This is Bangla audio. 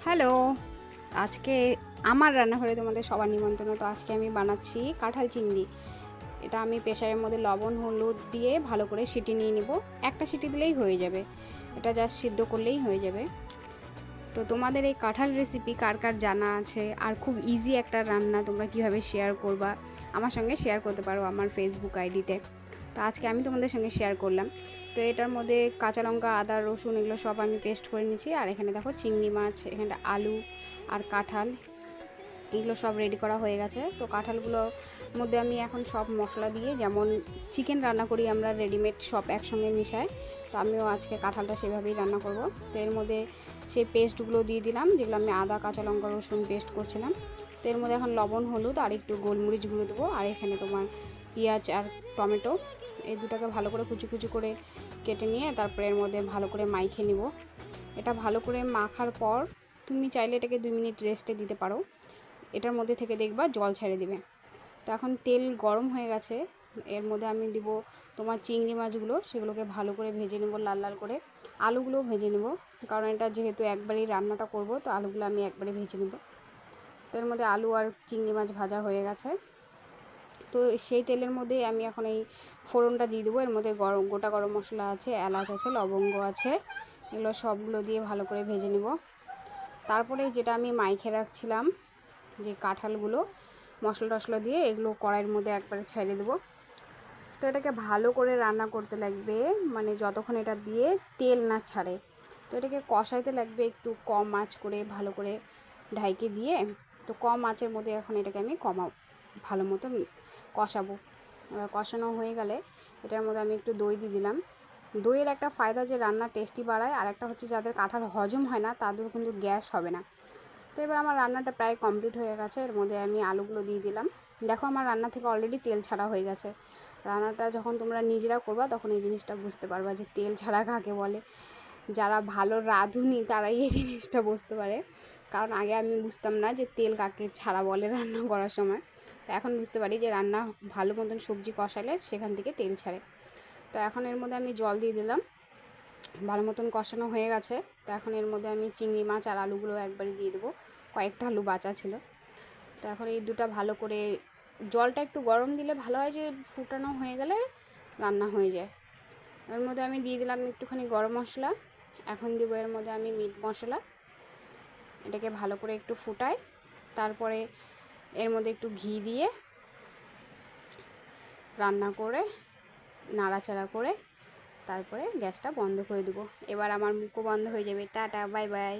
হ্যালো! আজকে আমার রান্নাঘরে তোমাদের সবার নিমন্ত্রণ। তো আজকে আমি বানাচ্ছি কাঁঠাল চিংড়ি। এটা আমি প্রেসারের মধ্যে লবণ, হলুদ দিয়ে ভালো করে সিটি নিয়ে নিব। একটা সিটি দিলেই হয়ে যাবে। এটা জাস্ট সিদ্ধ করলেই হয়ে যাবে। তো তোমাদের এই কাঁঠাল রেসিপি কার কার জানা আছে আর খুব ইজি একটা রান্না, তোমরা কীভাবে শেয়ার করবা আমার সঙ্গে শেয়ার করতে পারো আমার ফেসবুক আইডিতে। তো আজকে আমি তোমাদের সঙ্গে শেয়ার করলাম। তো এটার মধ্যে কাঁচা লঙ্কা, আদা, রসুন এগুলো সব আমি পেস্ট করে নিয়েছি। আর এখানে দেখো চিংড়ি মাছ, এখানে আলু আর কাঁঠাল এগুলো সব রেডি করা হয়ে গেছে। তো কাঁঠালগুলোর মধ্যে আমি এখন সব মশলা দিয়ে, যেমন চিকেন রান্না করি আমরা রেডিমেড সব একসঙ্গে মিশাই, তো আমিও আজকে কাঁঠালটা সেভাবেই রান্না করব। তো এর মধ্যে সেই পেস্টগুলো দিয়ে দিলাম, যেগুলো আমি আদা, কাঁচা লঙ্কা, রসুন পেস্ট করছিলাম। তো এর মধ্যে এখন লবণ, হলুদ আর একটু গোলমরিচ গুঁড়ো দেবো। আর এখানে তোমার পেঁয়াজ আর টমেটো এই দুটাকে ভালো করে কুচি কুচি করে কেটে নিয়ে তারপরে এর মধ্যে ভালো করে মাইখে নিব। এটা ভালো করে মাখার পর তুমি চাইলে এটাকে 2 মিনিট রেস্টে দিতে পারো। এটার মধ্যে থেকে দেখবা জল ছেড়ে দিবে। তো এখন তেল গরম হয়ে গেছে, এর মধ্যে আমি দিব তোমার চিংড়ি মাছগুলো, সেগুলোকে ভালো করে ভেজে নেব লাল লাল করে। আলুগুলোও ভেজে নেব, কারণ এটা যেহেতু একবারেই রান্নাটা করব, তো আলুগুলো আমি একবারে ভেজে নেব। তো এর মধ্যে আলু আর চিংড়ি মাছ ভাজা হয়ে গেছে। তো সেই তেলের মধ্যেই আমি এখন এই ফোড়নটা দিয়ে দেবো। এর মধ্যে গোটা গরম মশলা আছে, এলাচ আছে, লবঙ্গ আছে, এগুলো সবগুলো দিয়ে ভালো করে ভেজে নেব। তারপরে যেটা আমি মাইখে রাখছিলাম যে কাঁঠালগুলো, মশলা টশলা দিয়ে এগুলো কড়াইয়ের মধ্যে একবারে ছেড়ে দেবো। তো এটাকে ভালো করে রান্না করতে লাগবে, মানে যতক্ষণ এটা দিয়ে তেল না ছাড়ে। তো এটাকে কষাইতে লাগবে একটু কম আঁচ করে, ভালো করে ঢাইকে দিয়ে। তো কম আঁচের মধ্যে এখন এটাকে আমি ভালো মতো কষাবো। এবার কষানো হয়ে গেলে এটার মধ্যে আমি একটু দই দিয়ে দিলাম। দইয়ের একটা ফায়দা যে রান্না টেস্টি বাড়ায়, আর একটা হচ্ছে যাদের কাঁঠাল হজম হয় না তাদের কিন্তু গ্যাস হবে না। তো এবার আমার রান্নাটা প্রায় কমপ্লিট হয়ে গেছে। এর মধ্যে আমি আলুগুলো দিয়ে দিলাম। দেখো আমার রান্না থেকে অলরেডি তেল ছাড়া হয়ে গেছে। রান্নাটা যখন তোমরা নিজেরা করবা তখন এই জিনিসটা বুঝতে পারবা যে তেল ছাড়া কাকে বলে। যারা ভালো রাঁধুনি তারাই এই জিনিসটা বুঝতে পারে, কারণ আগে আমি বুঝতাম না যে তেল কাকে ছাড়া বলে রান্না করার সময়। তো এখন বুঝতে পারি যে রান্না ভালো মতন সবজি কষালে সেখান থেকে তেল ছাড়ে। তো এখন এর মধ্যে আমি জল দিয়ে দিলাম। ভালো মতন কষানো হয়ে গেছে। তো এখন এর মধ্যে আমি চিংড়ি মাছ আর আলুগুলো একবারে দিয়ে দেবো, কয়েকটা আলু বাঁচা ছিল। তো এখন এই দুটো ভালো করে, জলটা একটু গরম দিলে ভালো হয়, যে ফুটানো হয়ে গেলে রান্না হয়ে যায়। এর মধ্যে আমি দিয়ে দিলাম একটুখানি গরম মশলা। এখন দেবো এর মধ্যে আমি মিট মশলা। এটাকে ভালো করে একটু ফুটাই, তারপরে এর মধ্যে একটু ঘি দিয়ে রান্না করে নাড়াচাড়া করে তারপরে গ্যাসটা বন্ধ করে দেবো। এবার আমার মুখও বন্ধ হয়ে যাবে। Tata, bye bye.